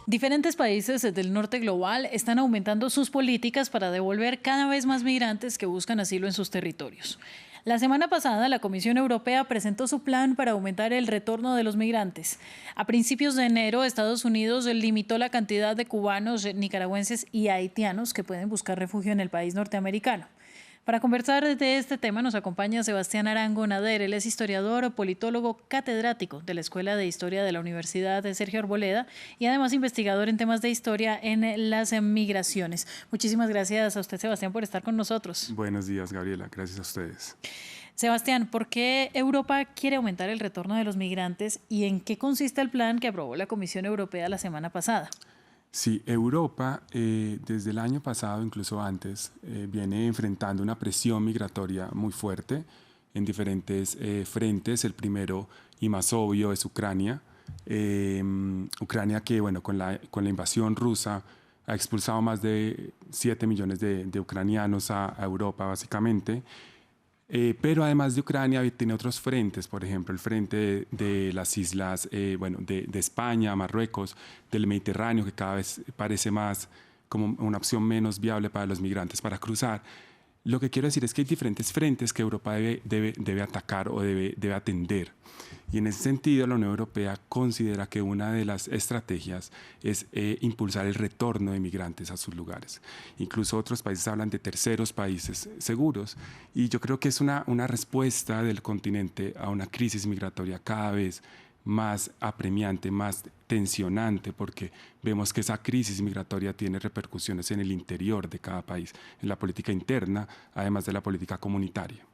Diferentes países del norte global están aumentando sus políticas para devolver cada vez más migrantes que buscan asilo en sus territorios. La semana pasada, la Comisión Europea presentó su plan para aumentar el retorno de los migrantes. A principios de enero, Estados Unidos limitó la cantidad de cubanos, nicaragüenses y haitianos que pueden buscar refugio en el país norteamericano. Para conversar de este tema nos acompaña Sebastián Arango Nader. Él es historiador, politólogo, catedrático de la Escuela de Historia de la Universidad de Sergio Arboleda y además investigador en temas de historia en las migraciones. Muchísimas gracias a usted, Sebastián, por estar con nosotros. Buenos días, Gabriela. Gracias a ustedes. Sebastián, ¿por qué Europa quiere aumentar el retorno de los migrantes y en qué consiste el plan que aprobó la Comisión Europea la semana pasada? Sí, Europa desde el año pasado, incluso antes, viene enfrentando una presión migratoria muy fuerte en diferentes frentes. El primero y más obvio es Ucrania. Ucrania que, bueno, con la invasión rusa ha expulsado más de 7 millones de ucranianos a Europa, básicamente. Pero además de Ucrania tiene otros frentes, por ejemplo, el frente de las islas, de España, Marruecos, del Mediterráneo, que cada vez parece más como una opción menos viable para los migrantes para cruzar. Lo que quiero decir es que hay diferentes frentes que Europa debe atacar o debe atender. Y en ese sentido, la Unión Europea considera que una de las estrategias es impulsar el retorno de migrantes a sus lugares. Incluso otros países hablan de terceros países seguros. Y yo creo que es una respuesta del continente a una crisis migratoria cada vez más apremiante, más tensionante, porque vemos que esa crisis migratoria tiene repercusiones en el interior de cada país, en la política interna, además de la política comunitaria.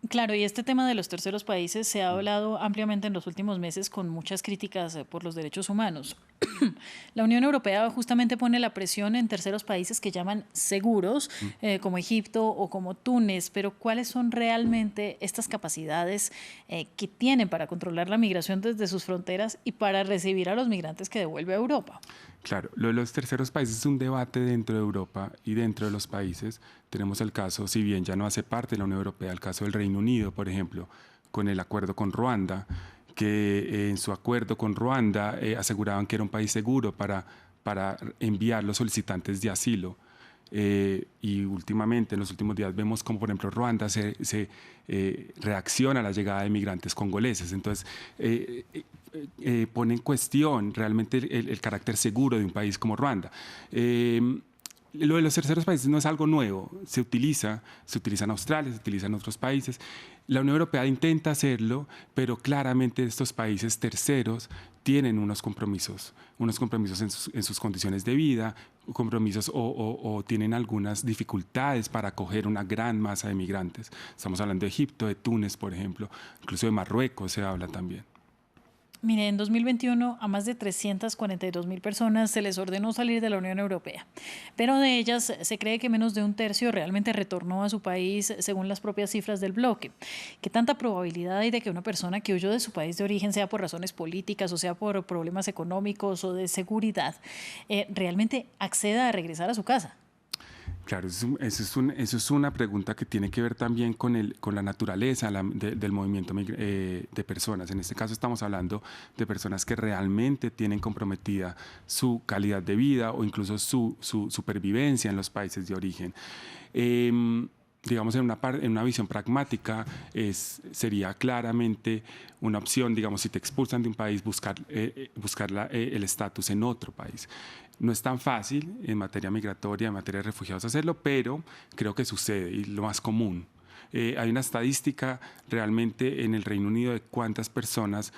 Claro, y este tema de los terceros países se ha hablado ampliamente en los últimos meses con muchas críticas por los derechos humanos. La Unión Europea justamente pone la presión en terceros países que llaman seguros, como Egipto o como Túnez, pero ¿cuáles son realmente estas capacidades que tienen para controlar la migración desde sus fronteras y para recibir a los migrantes que devuelve a Europa? Claro, lo de los terceros países es un debate dentro de Europa y dentro de los países. Tenemos el caso, si bien ya no hace parte de la Unión Europea, el caso del Reino Unido, por ejemplo, con el acuerdo con Ruanda, que en su acuerdo con Ruanda aseguraban que era un país seguro para enviar los solicitantes de asilo. Y últimamente, en los últimos días, vemos como, por ejemplo, Ruanda se reacciona a la llegada de migrantes congoleses. Entonces, pone en cuestión realmente el carácter seguro de un país como Ruanda. Lo de los terceros países no es algo nuevo, se utiliza en Australia, se utiliza en otros países. La Unión Europea intenta hacerlo, pero claramente estos países terceros tienen unos compromisos en sus condiciones de vida, compromisos o tienen algunas dificultades para acoger una gran masa de migrantes. Estamos hablando de Egipto, de Túnez, por ejemplo, incluso de Marruecos se habla también. Mire, en 2021 a más de 342.000 personas se les ordenó salir de la Unión Europea, pero de ellas se cree que menos de un tercio realmente retornó a su país según las propias cifras del bloque. ¿Qué tanta probabilidad hay de que una persona que huyó de su país de origen, sea por razones políticas o sea por problemas económicos o de seguridad, realmente acceda a regresar a su casa? Claro, eso es una pregunta que tiene que ver también con la naturaleza del movimiento de personas. En este caso estamos hablando de personas que realmente tienen comprometida su calidad de vida o incluso su supervivencia en los países de origen. Digamos, en una visión pragmática, sería claramente una opción, digamos, si te expulsan de un país, buscar el estatus en otro país. No es tan fácil en materia migratoria, en materia de refugiados hacerlo, pero creo que sucede y lo más común. Hay una estadística realmente en el Reino Unido de cuántas personas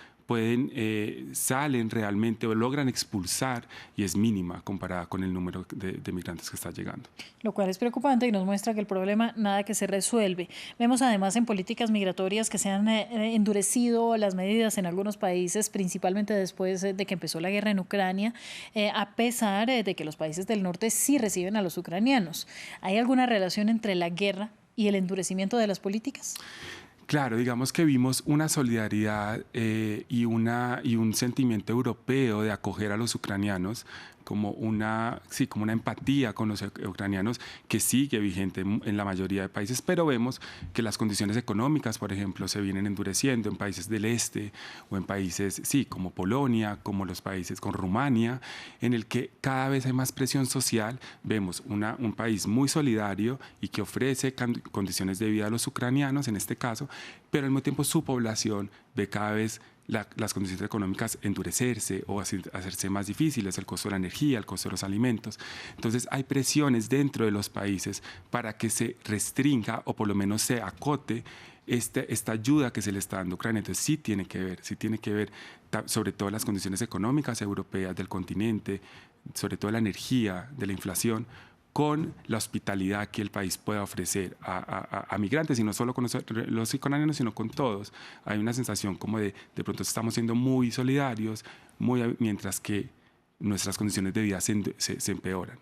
salen realmente o logran expulsar y es mínima comparada con el número de migrantes que está llegando. Lo cual es preocupante y nos muestra que el problema nada que se resuelve. Vemos además en políticas migratorias que se han endurecido las medidas en algunos países, principalmente después de que empezó la guerra en Ucrania, a pesar de que los países del norte sí reciben a los ucranianos. ¿Hay alguna relación entre la guerra y el endurecimiento de las políticas? Claro, digamos que vimos una solidaridad y un sentimiento europeo de acoger a los ucranianos como una empatía con los ucranianos que sigue vigente en la mayoría de países, pero vemos que las condiciones económicas, por ejemplo, se vienen endureciendo en países del este o en países, sí, como Polonia, como los países con Rumania, en el que cada vez hay más presión social. Vemos un país muy solidario y que ofrece condiciones de vida a los ucranianos, en este caso, pero al mismo tiempo su población ve cada vez las condiciones económicas endurecerse o hacerse más difíciles, el costo de la energía, el costo de los alimentos. Entonces hay presiones dentro de los países para que se restrinja o por lo menos se acote esta ayuda que se le está dando a Ucrania. Entonces sí tiene que ver sobre todo las condiciones económicas europeas del continente, sobre todo la energía, de la inflación, con la hospitalidad que el país pueda ofrecer a migrantes, y no solo con los ucranianos, sino con todos. Hay una sensación como de pronto estamos siendo muy solidarios, mientras que nuestras condiciones de vida se empeoran.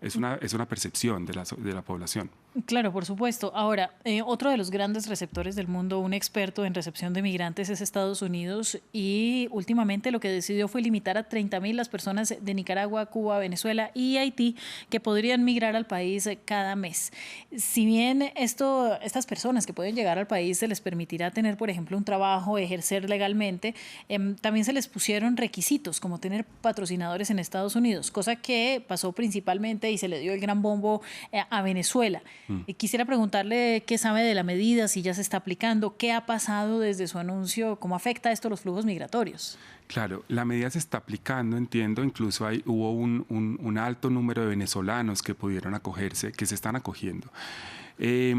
Es una percepción de la población. Claro, por supuesto. Ahora, otro de los grandes receptores del mundo, un experto en recepción de migrantes, es Estados Unidos, y últimamente lo que decidió fue limitar a 30.000 las personas de Nicaragua, Cuba, Venezuela y Haití que podrían migrar al país cada mes. Si bien estas personas que pueden llegar al país se les permitirá tener, por ejemplo, un trabajo, ejercer legalmente, también se les pusieron requisitos como tener patrocinadores en Estados Unidos, cosa que pasó principalmente y se le dio el gran bombo a Venezuela. Quisiera preguntarle qué sabe de la medida, si ya se está aplicando, qué ha pasado desde su anuncio, cómo afecta esto los flujos migratorios. Claro, la medida se está aplicando, entiendo, incluso hubo un alto número de venezolanos que pudieron acogerse, que se están acogiendo. Es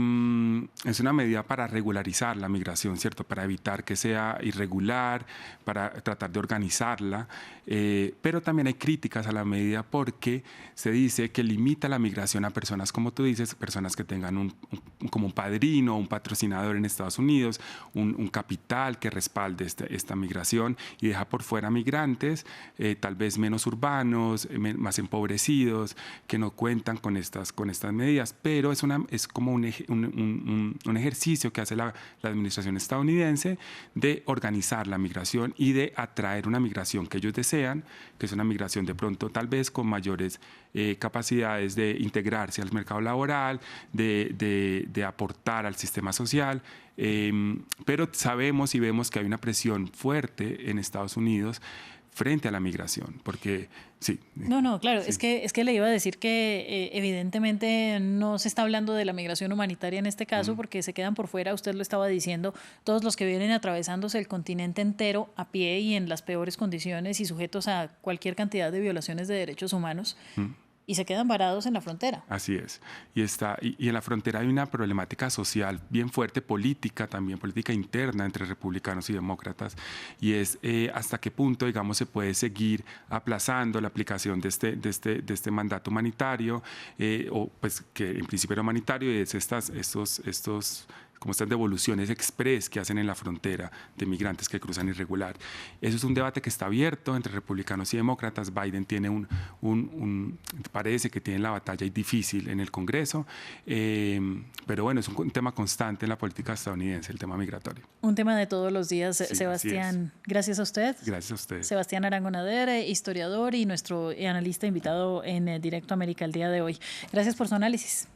una medida para regularizar la migración, ¿cierto? Para evitar que sea irregular, para tratar de organizarla, pero también hay críticas a la medida porque se dice que limita la migración a personas, como tú dices, personas que tengan como un padrino o un patrocinador en Estados Unidos, un capital que respalde esta migración, y deja por fuera migrantes, tal vez menos urbanos, más empobrecidos, que no cuentan con estas medidas, pero es como un ejercicio que hace la administración estadounidense de organizar la migración y de atraer una migración que ellos desean, que es una migración de pronto tal vez con mayores capacidades de integrarse al mercado laboral, de aportar al sistema social. Pero sabemos y vemos que hay una presión fuerte en Estados Unidos frente a la migración, porque sí. No, claro, Sí. es que le iba a decir que evidentemente no se está hablando de la migración humanitaria en este caso, porque se quedan por fuera, usted lo estaba diciendo, todos los que vienen atravesándose el continente entero a pie y en las peores condiciones y sujetos a cualquier cantidad de violaciones de derechos humanos. Y se quedan varados en la frontera. Así es. Y en la frontera hay una problemática social bien fuerte, política también, política interna entre republicanos y demócratas, y es hasta qué punto, digamos, se puede seguir aplazando la aplicación de este mandato humanitario, o pues que en principio era humanitario, y es como estas devoluciones express que hacen en la frontera de migrantes que cruzan irregular. Eso es un debate que está abierto entre republicanos y demócratas. Biden tiene parece que tiene la batalla difícil en el Congreso, pero bueno, es un tema constante en la política estadounidense, el tema migratorio. Un tema de todos los días, Sí, Sebastián. Gracias a usted. Gracias a usted. Sebastián Arangonader, historiador y nuestro analista invitado en Directo América el día de hoy. Gracias por su análisis.